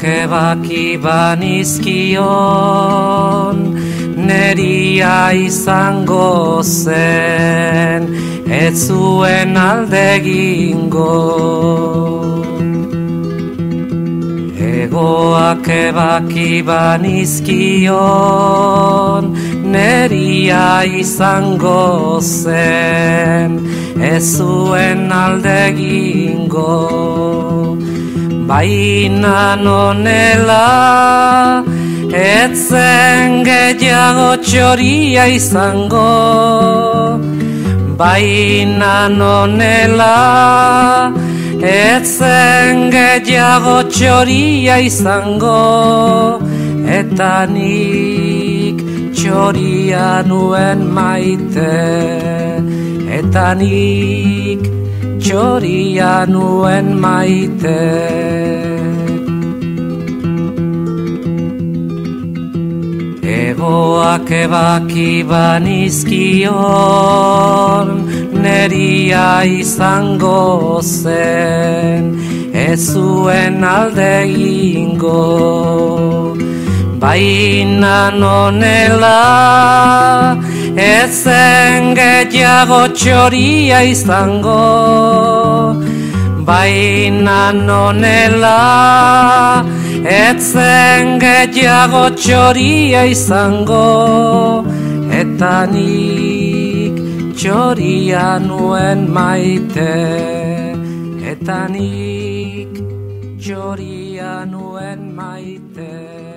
ebaki banizkion, neria izango zen, ez zuen alde egingo. Egoak ebaki banizkion, neria izango zen, ez zuen alde egingo. Baina nonela, ez zen gehiago txoria izango. Baina nonela, ez zen gehiago txoria izango. Eta nik txoria nuen maite, eta nik txoria nuen maite. Egoak ebaki banizkion, neria izango zen, ez zuen alde egingo. Baina nonela, ez zen gehiago txoria izango. Baina nonela, ez zen gehiago txoria izango. Eta nik txoria nuen maite, eta nik txoria nuen maite.